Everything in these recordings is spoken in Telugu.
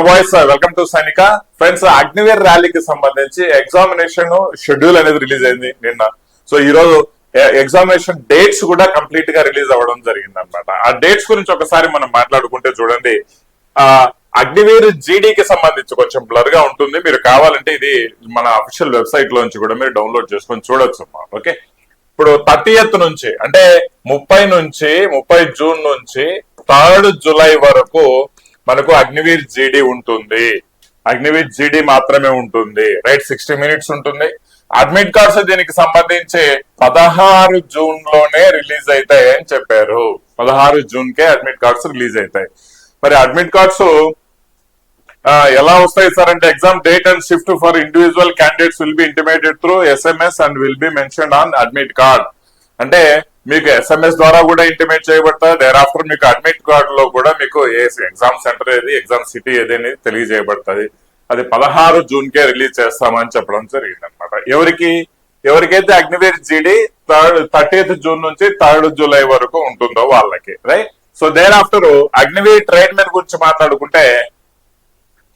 బాయ్స్ వెల్కమ్ టు సైనిక ఫ్రెండ్స్. అగ్నివీర్ ర్యాలీకి సంబంధించి ఎగ్జామినేషన్ షెడ్యూల్ అనేది రిలీజ్ అయింది నిన్న. సో ఈ రోజు ఎగ్జామినేషన్ డేట్స్ కూడా కంప్లీట్ గా రిలీజ్ అవ్వడం జరిగింది అనమాట. ఆ డేట్స్ గురించి ఒకసారి మనం మాట్లాడుకుంటే చూడండి. అగ్నివీర్ జీడీకి సంబంధించి కొంచెం బ్లర్ గా ఉంటుంది. మీరు కావాలంటే ఇది మన అఫీషియల్ వెబ్సైట్ లోంచి కూడా మీరు డౌన్లోడ్ చేసుకొని చూడొచ్చు. ఓకే, ఇప్పుడు 30th నుంచి అంటే 30 జూన్ నుంచి 3 జూలై వరకు మనకు అగ్నివీర్ జీడీ ఉంటుంది. అగ్నివీర్ జీడీ మాత్రమే ఉంటుంది, రైట్. 60 minutes ఉంటుంది. అడ్మిట్ కార్డ్స్ దీనికి సంబంధించి 16 జూన్ లోనే రిలీజ్ అవుతాయి అని చెప్పారు. 16 జూన్ కే అడ్మిట్ కార్డ్స్ రిలీజ్ అవుతాయి. మరి అడ్మిట్ కార్డ్స్ ఎలా వస్తాయి సార్ అంటే, exam date and shift for individual candidates will be intimated through SMS and will be mentioned on admit card. అంటే మీకు SMS ద్వారా కూడా ఇంటిమేట్ చేయబడతాయి. దేర్ ఆఫ్టర్ మీకు అడ్మిట్ కార్డ్ లో కూడా మీకు ఎగ్జామ్ సెంటర్ ఏది, ఎగ్జామ్ సిటీ ఏది అనేది తెలియజేయబడుతుంది. అది 16 జూన్ కే రిలీజ్ చేస్తామని చెప్పడం జరిగింది అనమాట. ఎవరికైతే అగ్నివీర్ జీడీ 30th జూన్ నుంచి 3 జూలై వరకు ఉంటుందో వాళ్ళకి, right. So there after Agniveer tradesmen గురించి మాట్లాడుకుంటే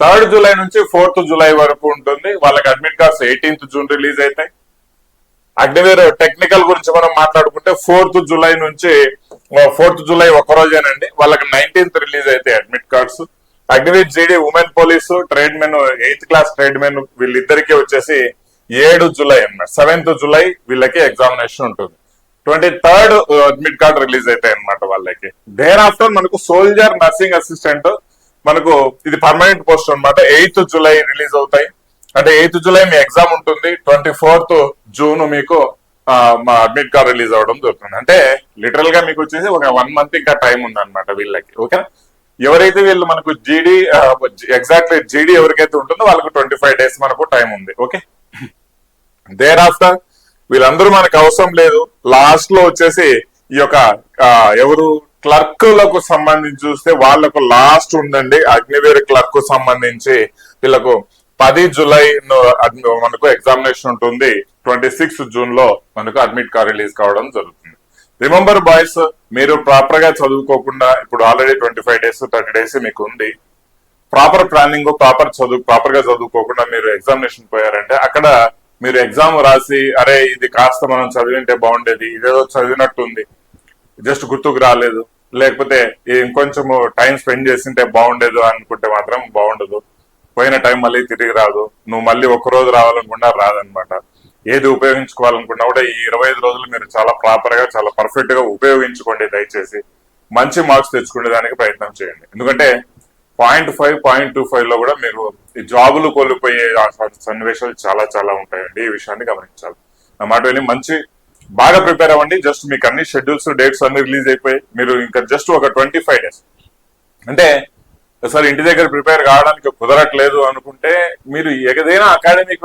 3 జూలై నుంచి 4th జూలై వరకు ఉంటుంది. వాళ్ళకి admit cards 18th June release అవుతాయి. అగ్నివీర్ టెక్నికల్ గురించి మనం మాట్లాడుకుంటే 4th జూలై నుంచి 4th జూలై ఒక రోజేనండి, వాళ్ళకి 19th రిలీజ్ అయితే admit cards. Agniveer GD women police tradesmen 8th class tradesmen వీళ్ళిద్దరికీ వచ్చేసి 7 జూలై అన్నమాట. 7th జూలై వీళ్ళకి ఎగ్జామినేషన్ ఉంటుంది. 23rd అడ్మిట్ కార్డ్ రిలీజ్ అవుతాయి అనమాట వాళ్ళకి. దేర్ ఆఫ్టర్ మనకు సోల్జర్ నర్సింగ్ అసిస్టెంట్, మనకు ఇది పర్మనెంట్ పోస్ట్ అనమాట. 8th జూలై రిలీజ్ అవుతాయి. అంటే 8th జూలై మీ ఎగ్జామ్ ఉంటుంది. 24th జూన్ మీకు మా అడ్మిట్ కార్డ్ రిలీజ్ అవ్వడం జరుగుతుంది. అంటే లిటరల్ గా మీకు వచ్చేసి ఒక 1 month ఇంకా టైం ఉంది అనమాట వీళ్ళకి. ఓకే, ఎవరైతే వీళ్ళు మనకు జీడీ ఎగ్జాక్ట్లీ జీడీ ఎవరికైతే ఉంటుందో వాళ్ళకు 25 days మనకు టైం ఉంది. ఓకే, దేర్ ఆఫ్టర్ వీళ్ళందరూ మనకు అవసరం లేదు. లాస్ట్ లో వచ్చేసి ఈ యొక్క ఎవరు క్లర్కులకు సంబంధించి చూస్తే వాళ్లకు లాస్ట్ ఉందండి. అగ్నివీర్ క్లర్క్ సంబంధించి వీళ్ళకు 10 జూలై మనకు ఎగ్జామినేషన్ ఉంటుంది. 26 జూన్ లో మనకు అడ్మిట్ కార్డ్ రిలీజ్ కావడం జరుగుతుంది. రిమెంబర్ బాయ్స్, మీరు ప్రాపర్ గా చదువుకోకుండా ఇప్పుడు ఆల్రెడీ 25 days 30 days మీకు ఉంది. ప్రాపర్ ప్లానింగ్ ప్రాపర్ గా చదువుకోకుండా మీరు ఎగ్జామినేషన్ పోయారంటే అక్కడ మీరు ఎగ్జామ్ రాసి అరే ఇది కాస్త మనం చదివింటే బాగుండేది, ఇదేదో చదివినట్టు ఉంది, జస్ట్ గుర్తుకు రాలేదు, లేకపోతే ఇంకొంచెం టైం స్పెండ్ చేసింటే బాగుండేది అనుకుంటే మాత్రం బాగుండదు. పోయిన టైం మళ్ళీ తిరిగి రాదు. నువ్వు మళ్ళీ ఒక రోజు రావాలనుకున్నా రాదనమాట. ఏది ఉపయోగించుకోవాలనుకున్నా కూడా ఈ 25 రోజులు మీరు చాలా ప్రాపర్ గా చాలా పర్ఫెక్ట్ గా ఉపయోగించుకోండి. దయచేసి మంచి మార్క్స్ తెచ్చుకునే దానికి ప్రయత్నం చేయండి. ఎందుకంటే 0.5 0.25 లో కూడా మీరు ఈ జాబులు కోల్పోయే సన్నివేశాలు చాలా చాలా ఉంటాయండి. ఈ విషయాన్ని గమనించాలి. నా మాట విని మంచి బాగా ప్రిపేర్ అవ్వండి. జస్ట్ మీకు అన్ని షెడ్యూల్స్ డేట్స్ అన్ని రిలీజ్ అయిపోయి మీరు ఇంకా జస్ట్ ఒక 25 days అంటే సార్ ఇంటి దగ్గర ప్రిపేర్ కావడానికి కుదరట్లేదు అనుకుంటే మీరు ఏదైనా అకాడమీకి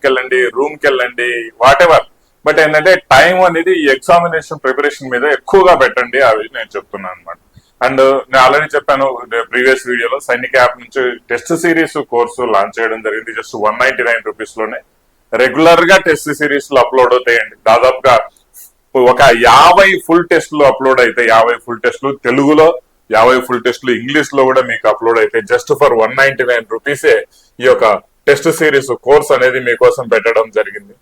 వెళ్ళండి, రూమ్ కి వెళ్ళండి, వాట్ ఎవర్. బట్ ఏంటంటే టైం అనేది ఈ ఎగ్జామినేషన్ ప్రిపరేషన్ మీద ఎక్కువగా పెట్టండి. అవి నేను చెప్తున్నాను అనమాట. అండ్ నేను ఆల్రెడీ చెప్పాను ప్రీవియస్ వీడియోలో, సైనిక యాప్ నుంచి టెస్ట్ సిరీస్ కోర్సు లాంచ్ చేయడం జరిగింది. జస్ట్ 199 rupees లోనే రెగ్యులర్ గా టెస్ట్ సిరీస్ లో అప్లోడ్ అవుతాయండి. దాదాపుగా ఒక 50 ఫుల్ టెస్ట్లు అప్లోడ్ అయితే 50 ఫుల్ టెస్ట్లు తెలుగులో, 50 ఫుల్ టెస్ట్లు ఇంగ్లీష్ లో కూడా మీకు అప్లోడ్ అయితే జస్ట్ ఫర్ 199 rupees ఈ యొక్క టెస్ట్ సిరీస్ కోర్స్ అనేది మీకోసం పెట్టడం జరిగింది.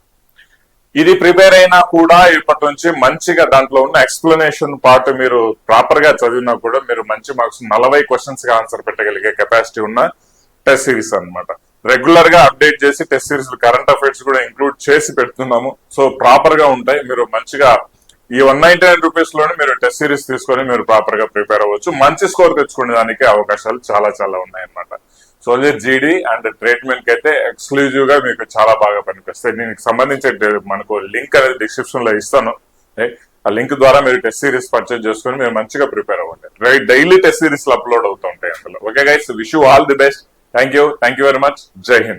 ఇది ప్రిపేర్ అయినా కూడా ఇప్పటి నుంచి మంచిగా దాంట్లో ఉన్న ఎక్స్ప్లెనేషన్ పార్ట్ మీరు ప్రాపర్ గా చదివినా కూడా మీరు మంచి మార్క్స్ 40 questions గా ఆన్సర్ పెట్టగలిగే కెపాసిటీ ఉన్న టెస్ట్ సిరీస్ అనమాట. రెగ్యులర్ గా అప్డేట్ చేసి టెస్ట్ సిరీస్ కరెంట్ అఫైర్స్ కూడా ఇంక్లూడ్ చేసి పెడుతున్నాము. సో ప్రాపర్ గా ఉంటాయి. మీరు మంచిగా ఈ 199 rupees లోనే మీరు టెస్ట్ సిరీస్ తీసుకొని మీరు ప్రాపర్ గా ప్రిపేర్ అవ్వచ్చు. మంచి స్కోర్ తెచ్చుకునే దానికి అవకాశాలు చాలా చాలా ఉన్నాయన్నమాట. సోల్జర్ జీడీ అండ్ ట్రీట్మెంట్ కి అయితే ఎక్స్క్లూజివ్ గా మీకు చాలా బాగా పనిపిస్తాయి. దీనికి సంబంధించి మనకు లింక్ అనేది డిస్క్రిప్షన్ లో ఇస్తాను. ఆ లింక్ ద్వారా మీరు టెస్ట్ సిరీస్ పర్చేజ్ చేసుకుని మీరు మంచిగా ప్రిపేర్ అవ్వండి. Right, daily test series upload అవుతూ ఉంటాయి అందులో. Okay guys, wish you all the best. Thank you very much. జై హింద్.